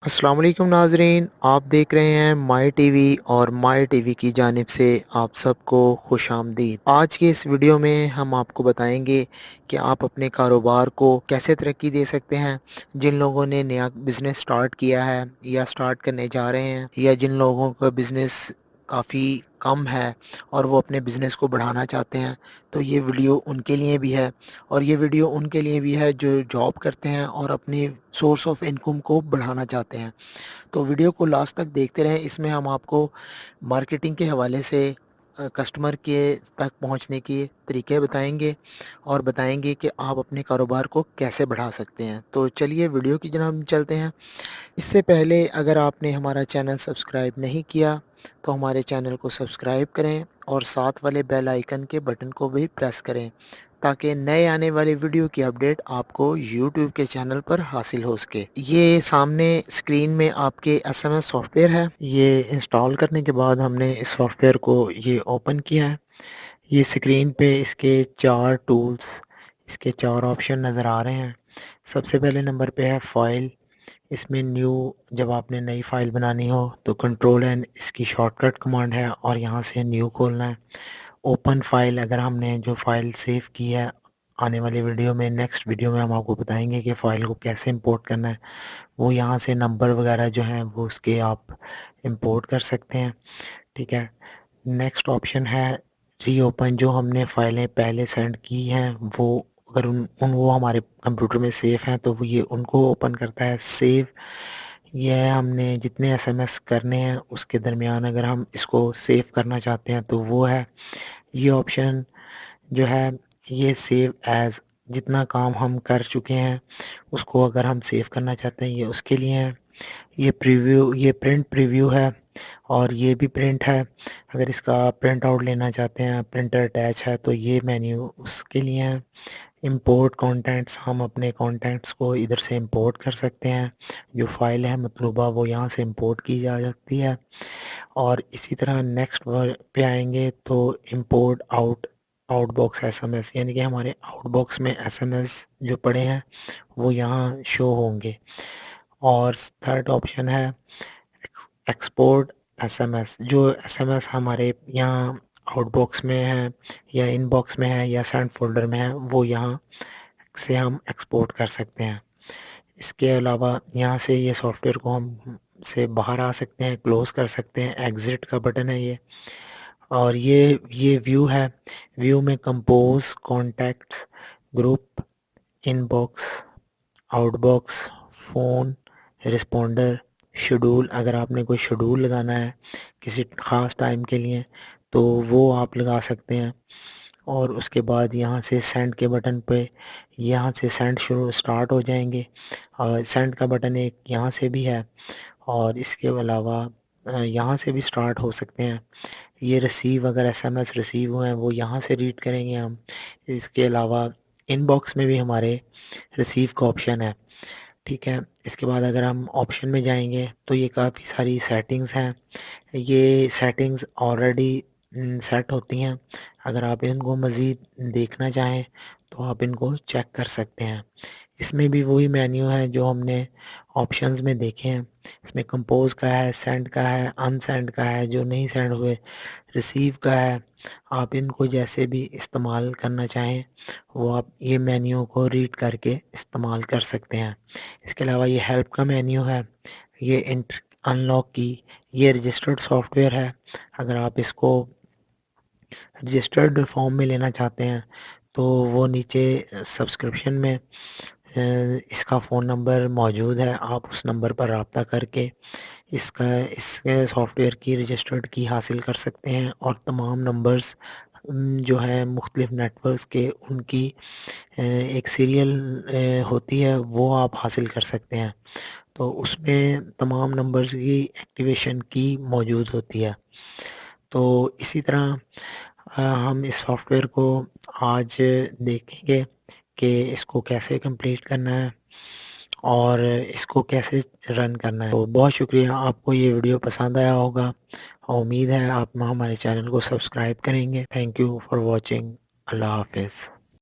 अस्सलाम वालेकुम नाज़रीन, आप देख रहे हैं माई टीवी और माई टीवी की जानिब से आप सबको खुशामदीद। आज के इस वीडियो में हम आपको बताएंगे कि आप अपने कारोबार को कैसे तरक्की दे सकते हैं। जिन लोगों ने नया बिज़नेस स्टार्ट किया है या स्टार्ट करने जा रहे हैं, या जिन लोगों का बिज़नेस काफ़ी कम है और वो अपने बिज़नेस को बढ़ाना चाहते हैं, तो ये वीडियो उनके लिए भी है। और ये वीडियो उनके लिए भी है जो जॉब करते हैं और अपनी सोर्स ऑफ इनकम को बढ़ाना चाहते हैं। तो वीडियो को लास्ट तक देखते रहें। इसमें हम आपको मार्केटिंग के हवाले से कस्टमर के तक पहुंचने के तरीके बताएंगे और बताएंगे कि आप अपने कारोबार को कैसे बढ़ा सकते हैं। तो चलिए वीडियो की जनाब चलते हैं। इससे पहले अगर आपने हमारा चैनल सब्सक्राइब नहीं किया तो हमारे चैनल को सब्सक्राइब करें और साथ वाले बेल आइकन के बटन को भी प्रेस करें ताकि नए आने वाली वीडियो की अपडेट आपको यूट्यूब के चैनल पर हासिल हो सके। ये सामने स्क्रीन में आपके एसएमएस सॉफ्टवेयर है। ये इंस्टॉल करने के बाद हमने इस सॉफ्टवेयर को ये ओपन किया है। ये स्क्रीन पे इसके चार टूल्स, इसके चार ऑप्शन नज़र आ रहे हैं। सबसे पहले नंबर पे है फ़ाइल। इसमें न्यू, जब आपने नई फ़ाइल बनानी हो तो कंट्रोल एन इसकी शॉर्टकट कमांड है और यहाँ से न्यू खोलना है। ओपन फ़ाइल, अगर हमने जो फ़ाइल सेव की है, आने वाली वीडियो में, नेक्स्ट वीडियो में हम आपको बताएंगे कि फ़ाइल को कैसे इंपोर्ट करना है। वो यहाँ से नंबर वगैरह जो हैं वो उसके आप इंपोर्ट कर सकते हैं। ठीक है। नेक्स्ट ऑप्शन है रीओपन। जो हमने फ़ाइलें पहले सेंड की हैं वो अगर उन उन वो हमारे कंप्यूटर में सेव हैं तो वो ये उनको ओपन करता है। सेव, ये है हमने जितने एसएमएस करने हैं उसके दरमियान अगर हम इसको सेव करना चाहते हैं तो वो है। ये ऑप्शन जो है ये सेव एज़, जितना काम हम कर चुके हैं उसको अगर हम सेव करना चाहते हैं ये उसके लिए है। ये प्रीव्यू, ये प्रिंट प्रीव्यू है और ये भी प्रिंट है। अगर इसका प्रिंट आउट लेना चाहते हैं, प्रिंटर अटैच है, तो ये मेन्यू उसके लिए है। इंपोर्ट कंटेंट्स, हम अपने कंटेंट्स को इधर से इंपोर्ट कर सकते हैं। जो फ़ाइल है मतलूबा वो यहाँ से इंपोर्ट की जा सकती है। और इसी तरह नेक्स्ट पे आएंगे तो इंपोर्ट आउटबॉक्स एसएमएस, यानी कि हमारे आउटबॉक्स में एसएमएस जो पड़े हैं वो यहाँ शो होंगे। और थर्ड ऑप्शन है एक्सपोर्ट एसएमएस। जो एसएमएस हमारे यहाँ आउटबॉक्स में है या इनबॉक्स में है या सेंड फोल्डर में है वो यहाँ से हम एक्सपोर्ट कर सकते हैं। इसके अलावा यहाँ से ये सॉफ्टवेयर को हम से बाहर आ सकते हैं, क्लोज़ कर सकते हैं। एग्ज़िट का बटन है ये। और ये व्यू है। व्यू में compose, contacts, group, inbox, outbox, phone, responder, schedule, अगर आपने कोई शेड्यूल लगाना है किसी ख़ास टाइम के लिए तो वो आप लगा सकते हैं। और उसके बाद यहाँ से सेंड के बटन पे, यहाँ से सेंड शुरू स्टार्ट हो जाएंगे। और सेंड का बटन एक यहाँ से भी है और इसके अलावा यहाँ से भी स्टार्ट हो सकते हैं। ये रिसीव, अगर एसएमएस रिसीव हुए हैं वो यहाँ से रीड करेंगे हम। इसके अलावा इनबॉक्स में भी हमारे रिसीव का ऑप्शन है। ठीक है। इसके बाद अगर हम ऑप्शन में जाएंगे तो ये काफ़ी सारी सेटिंग्स हैं। ये सेटिंग्स ऑलरेडी सेट होती हैं। अगर आप इनको मज़ीद देखना चाहें तो आप इनको चेक कर सकते हैं। इसमें भी वही मेन्यू है जो हमने ऑप्शंस में देखे हैं। इसमें कंपोज़ का है, सेंड का है, अनसेंड का है, जो नहीं सेंड हुए, रिसीव का है। आप इनको जैसे भी इस्तेमाल करना चाहें वो आप ये मेन्यू को रीड करके इस्तेमाल कर सकते हैं। इसके अलावा ये हेल्प का मेन्यू है। ये अनलॉक की, ये रजिस्टर्ड सॉफ्टवेयर है। अगर आप इसको रजिस्टर्ड फॉर्म में लेना चाहते हैं तो वो नीचे सब्सक्रिप्शन में इसका फ़ोन नंबर मौजूद है। आप उस नंबर पर रब्ता करके इस सॉफ्टवेयर की रजिस्टर्ड की हासिल कर सकते हैं और तमाम नंबर्स जो है मुख्तलिफ नेटवर्क्स के, उनकी एक सीरियल होती है वो आप हासिल कर सकते हैं। तो उसमें तमाम नंबर्स की एक्टिवेशन की मौजूद होती है। तो इसी तरह हम इस सॉफ्टवेयर को आज देखेंगे कि इसको कैसे कंप्लीट करना है और इसको कैसे रन करना है। तो बहुत शुक्रिया, आपको ये वीडियो पसंद आया होगा और उम्मीद है आप हमारे चैनल को सब्सक्राइब करेंगे। Thank you for watching. अल्लाह हाफ़िज़।